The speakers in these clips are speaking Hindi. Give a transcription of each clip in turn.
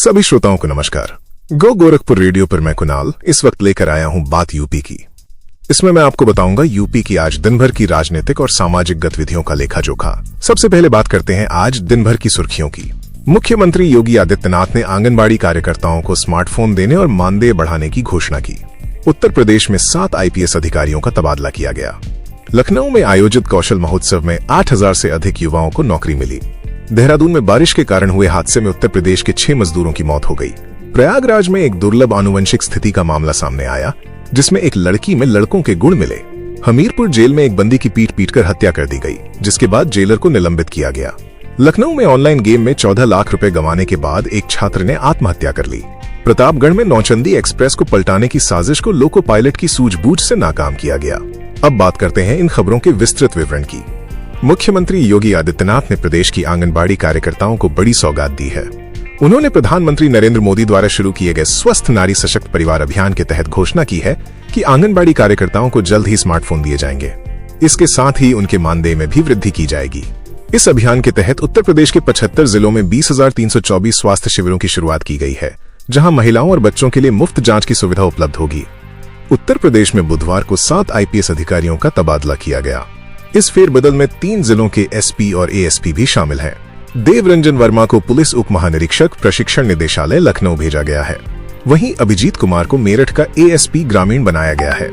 सभी श्रोताओं को नमस्कार। गो गोरखपुर रेडियो पर मैं कुणाल इस वक्त लेकर आया हूं बात यूपी की। इसमें मैं आपको बताऊंगा यूपी की आज दिन भर की राजनीतिक और सामाजिक गतिविधियों का लेखा जोखा। सबसे पहले बात करते हैं आज दिन भर की सुर्खियों की। मुख्यमंत्री योगी आदित्यनाथ ने आंगनबाड़ी कार्यकर्ताओं को स्मार्टफोन देने और मानदेय बढ़ाने की घोषणा की। उत्तर प्रदेश में 7 IPS अधिकारियों का तबादला किया गया। लखनऊ में आयोजित कौशल महोत्सव में 8000 से अधिक युवाओं को नौकरी मिली। देहरादून में बारिश के कारण हुए हादसे में उत्तर प्रदेश के 6 मजदूरों की मौत हो गई। प्रयागराज में एक दुर्लभ आनुवंशिक स्थिति का मामला सामने आया, जिसमें एक लड़की में लड़कों के गुण मिले। हमीरपुर जेल में एक बंदी की पीट-पीटकर हत्या कर दी गई, जिसके बाद जेलर को निलंबित किया गया। लखनऊ में ऑनलाइन गेम में 14 लाख रुपए गंवाने के बाद एक छात्र ने आत्महत्या कर ली। प्रतापगढ़ में नौचंदी एक्सप्रेस को पलटाने की साजिश को लोको पायलट की सूझबूझ से नाकाम किया गया। अब बात करते हैं इन खबरों के विस्तृत विवरण की। मुख्यमंत्री योगी आदित्यनाथ ने प्रदेश की आंगनबाड़ी कार्यकर्ताओं को बड़ी सौगात दी है। उन्होंने प्रधानमंत्री नरेंद्र मोदी द्वारा शुरू किए गए स्वस्थ नारी सशक्त परिवार अभियान के तहत घोषणा की है कि आंगनबाड़ी कार्यकर्ताओं को जल्द ही स्मार्टफोन दिए जाएंगे। इसके साथ ही उनके मानदेय में भी वृद्धि की जाएगी। इस अभियान के तहत उत्तर प्रदेश के 75 जिलों में 20,324 स्वास्थ्य शिविरों की शुरुआत की गई है, जहां महिलाओं और बच्चों के लिए मुफ्त जांच की सुविधा उपलब्ध होगी। उत्तर प्रदेश में बुधवार को 7 IPS अधिकारियों का तबादला किया गया। इस फेरबदल में 3 जिलों के SP और ASP भी शामिल हैं। देवरंजन वर्मा को पुलिस उप महानिरीक्षक प्रशिक्षण निदेशालय लखनऊ भेजा गया है। वहीं अभिजीत कुमार को मेरठ का ASP ग्रामीण बनाया गया है।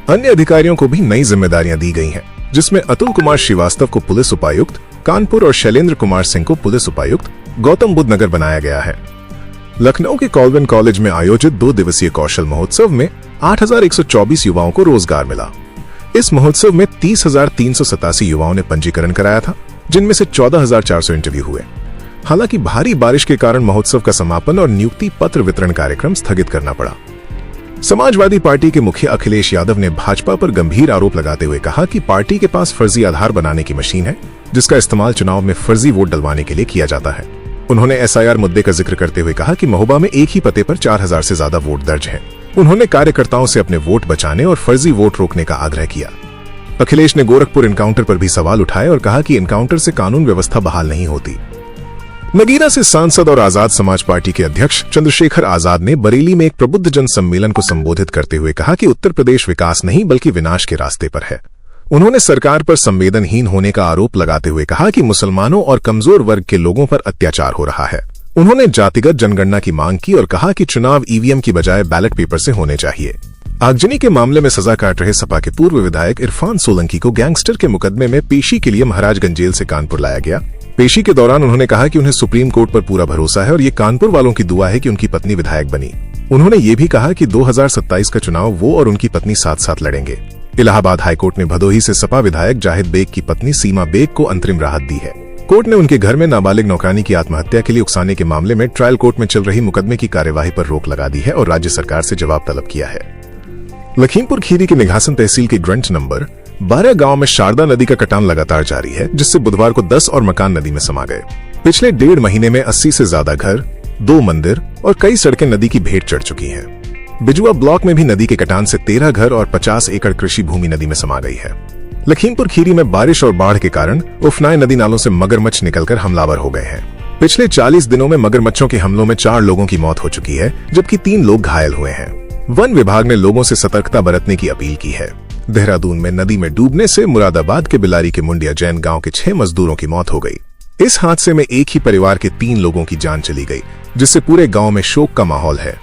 अन्य अधिकारियों को भी नई जिम्मेदारियां दी गई हैं, जिसमें अतुल कुमार श्रीवास्तव को पुलिस उपायुक्त कानपुर और शैलेंद्र कुमार सिंह को पुलिस उपायुक्त गौतम बुद्ध नगर बनाया गया है। लखनऊ के कॉल्विन कॉलेज में आयोजित 2 दिवसीय कौशल महोत्सव में 8124 युवाओं को रोजगार मिला। इस महोत्सव में 30,387 युवाओं ने पंजीकरण कराया था, जिनमें से 14,400 इंटरव्यू हुए। हालांकि भारी बारिश के कारण महोत्सव का समापन और नियुक्ति पत्र वितरण कार्यक्रम स्थगित करना पड़ा। समाजवादी पार्टी के मुखिया अखिलेश यादव ने भाजपा पर गंभीर आरोप लगाते हुए कहा कि पार्टी के पास फर्जी आधार बनाने की मशीन है, जिसका इस्तेमाल चुनाव में फर्जी वोट डलवाने के लिए किया जाता है। उन्होंने SIR मुद्दे का जिक्र करते हुए कहा कि महोबा में एक ही पते पर 4000 से ज्यादा वोट दर्ज हैं। उन्होंने कार्यकर्ताओं से अपने वोट बचाने और फर्जी वोट रोकने का आग्रह किया। अखिलेश ने गोरखपुर एनकाउंटर पर भी सवाल उठाए और कहा कि एनकाउंटर से कानून व्यवस्था बहाल नहीं होती। नगीना से सांसद और आजाद समाज पार्टी के अध्यक्ष चंद्रशेखर आजाद ने बरेली में एक प्रबुद्ध जन सम्मेलन को संबोधित करते हुए कहा कि उत्तर प्रदेश विकास नहीं बल्कि विनाश के रास्ते पर है। उन्होंने सरकार पर संवेदनहीन होने का आरोप लगाते हुए कहा कि मुसलमानों और कमजोर वर्ग के लोगों पर अत्याचार हो रहा है। उन्होंने जातिगत जनगणना की मांग की और कहा कि चुनाव EVM की बजाय बैलेट पेपर से होने चाहिए। आगजनी के मामले में सजा काट रहे सपा के पूर्व विधायक इरफान सोलंकी को गैंगस्टर के मुकदमे में पेशी के लिए महाराजगंज जेल से कानपुर लाया गया। पेशी के दौरान उन्होंने कहा कि उन्हें सुप्रीम कोर्ट पर पूरा भरोसा है और ये कानपुर वालों की दुआ है कि उनकी पत्नी विधायक बनी। उन्होंने ये भी कहा कि 2027 का चुनाव वो और उनकी पत्नी साथ-साथ लड़ेंगे। इलाहाबाद हाईकोर्ट ने भदोही से सपा विधायक जाहिद बेग की पत्नी सीमा बेग को अंतरिम राहत दी है। कोर्ट ने उनके घर में नाबालिग नौकरानी की आत्महत्या के लिए उकसाने के मामले में ट्रायल कोर्ट में चल रही मुकदमे की कार्यवाही पर रोक लगा दी है और राज्य सरकार से जवाब तलब किया है। लखीमपुर खीरी के निघासन तहसील के ग्रंट नंबर 12 गांव में शारदा नदी का कटान लगातार जारी है, जिससे बुधवार को 10 और मकान नदी में समा गए। पिछले 1.5 महीने में 80 से ज्यादा घर, 2 मंदिर और कई सड़कें नदी की भेंट चढ़ चुकी हैं। बिजुआ ब्लॉक में भी नदी के कटान से 13 घर और 50 एकड़ कृषि भूमि नदी में समा गई है। लखीमपुर खीरी में बारिश और बाढ़ के कारण उफनाए नदी नालों से मगरमच्छ निकलकर हमलावर हो गए हैं। पिछले 40 दिनों में मगरमच्छों के हमलों में 4 लोगों की मौत हो चुकी है, जबकि 3 लोग घायल हुए हैं। वन विभाग ने लोगों से सतर्कता बरतने की अपील की है। देहरादून में नदी में डूबने से मुरादाबाद के बिलारी के मुंडिया जैन गांव के 6 मजदूरों की मौत हो गई। इस हादसे में एक ही परिवार के 3 लोगों की जान चली गई, जिससे पूरे गांव में शोक का माहौल है।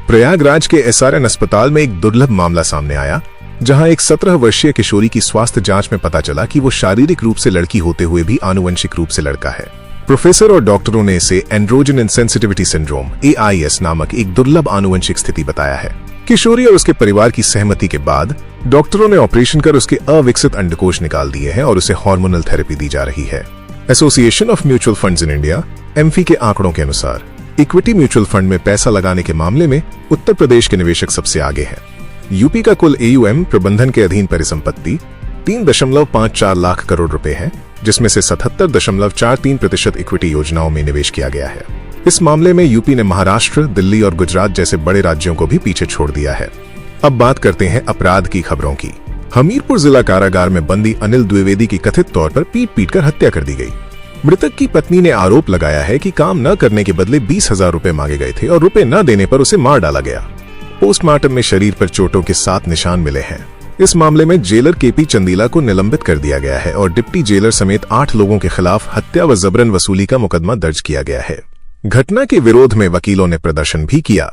प्रयागराज के SRN अस्पताल में एक दुर्लभ मामला सामने आया, जहां एक 17 वर्षीय किशोरी की स्वास्थ्य जांच में पता चला कि वो शारीरिक रूप से लड़की होते हुए भी आनुवंशिक रूप से लड़का है। प्रोफेसर और डॉक्टरों ने इसे एंड्रोजन इनसेंसिटिविटी सिंड्रोम AIS नामक एक दुर्लभ आनुवंशिक स्थिति बताया है। किशोरी और उसके परिवार की सहमति के बाद डॉक्टरों ने ऑपरेशन कर उसके अविकसित अंडकोश निकाल दिए हैं और उसे हार्मोनल थेरेपी दी जा रही है। Association of mutual funds in India MF के आंकड़ों के अनुसार इक्विटी म्यूचुअल फंड में पैसा लगाने के मामले में उत्तर प्रदेश के निवेशक सबसे आगे हैं। यूपी का कुल AUM प्रबंधन के अधीन परिसंपत्ति 3.54 लाख करोड़ रुपए है, जिसमें से 77.43% इक्विटी योजनाओं में निवेश किया गया है। इस मामले में यूपी ने महाराष्ट्र, दिल्ली और गुजरात जैसे बड़े राज्यों को भी पीछे छोड़ दिया है। अब बात करते हैं अपराध की खबरों की। हमीरपुर जिला कारागार में बंदी अनिल द्विवेदी की कथित तौर पर पीट-पीट कर हत्या कर दी गई। मृतक की पत्नी ने आरोप लगाया है कि काम न करने के बदले 20,000 रुपए मांगे गए थे और रुपए न देने पर उसे मार डाला गया। पोस्टमार्टम में शरीर पर चोटों के 7 निशान मिले हैं। इस मामले में जेलर केपी चंदीला को निलंबित कर दिया गया है और डिप्टी जेलर समेत 8 लोगों के खिलाफ हत्या व जबरन वसूली का मुकदमा दर्ज किया गया है। घटना के विरोध में वकीलों ने प्रदर्शन भी किया।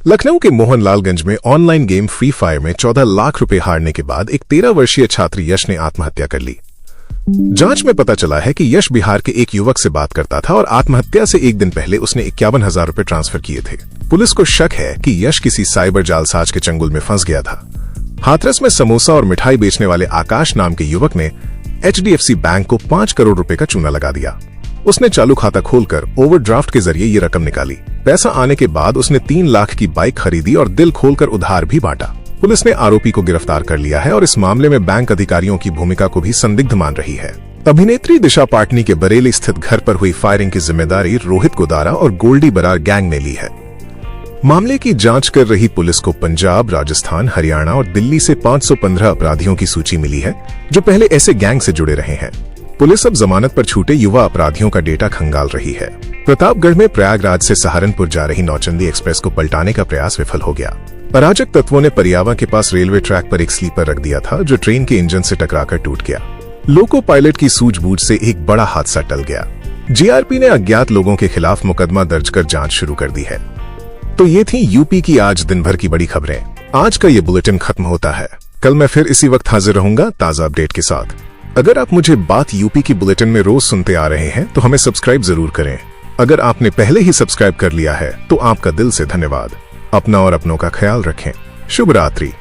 लखनऊ के मोहनलालगंज में ऑनलाइन गेम फ्री फायर में 14 लाख रुपए हारने के बाद एक 13 वर्षीय छात्र यश ने आत्महत्या कर ली। जांच में पता चला है कि यश बिहार के एक युवक से बात करता था और आत्महत्या से एक दिन पहले उसने 51,000 रुपए ट्रांसफर किए थे। पुलिस को शक है कि यश किसी साइबर जालसाज के चंगुल में फंस गया था। हाथरस में समोसा और मिठाई बेचने वाले आकाश नाम के युवक ने HDFC बैंक को 5 करोड़ रुपए का चूना लगा दिया। उसने चालू खाता खोलकर ओवरड्राफ्ट के जरिए ये रकम निकाली। पैसा आने के बाद उसने 3 लाख की बाइक खरीदी और दिल खोलकर उधार भी बांटा। पुलिस ने आरोपी को गिरफ्तार कर लिया है और इस मामले में बैंक अधिकारियों की भूमिका को भी संदिग्ध मान रही है। अभिनेत्री दिशा पाटनी के बरेली स्थित घर पर हुई फायरिंग की जिम्मेदारी रोहित गोदारा और गोल्डी बरार गैंग ने ली है। मामले की जांच कर रही पुलिस को पंजाब, राजस्थान, हरियाणा और दिल्ली से 515 अपराधियों की सूची मिली है जो पहले ऐसे गैंग से जुड़े रहे हैं। पुलिस अब जमानत पर छूटे युवा अपराधियों का डेटा खंगाल रही है। प्रतापगढ़ में प्रयागराज से सहारनपुर जा रही नौचंदी एक्सप्रेस को पलटाने का प्रयास विफल हो गया। अराजक तत्वों ने परियावा के पास रेलवे ट्रैक पर एक स्लीपर रख दिया था जो ट्रेन के इंजन से टकराकर टूट गया। लोको पायलट की सूझबूझ से एक बड़ा हादसा टल गया। जीआरपी ने अज्ञात लोगों के खिलाफ मुकदमा दर्ज कर जांच शुरू कर दी है। तो ये थी यूपी की आज दिन भर की बड़ी खबरें। आज का ये बुलेटिन खत्म होता है। कल मैं फिर इसी वक्त हाजिर रहूंगा ताजा अपडेट के साथ। अगर आप मुझे बात यूपी की बुलेटिन में रोज सुनते आ रहे हैं तो हमें सब्सक्राइब जरूर करें। अगर आपने पहले ही सब्सक्राइब कर लिया है तो आपका दिल से धन्यवाद। अपना और अपनों का ख्याल रखें। शुभ रात्रि।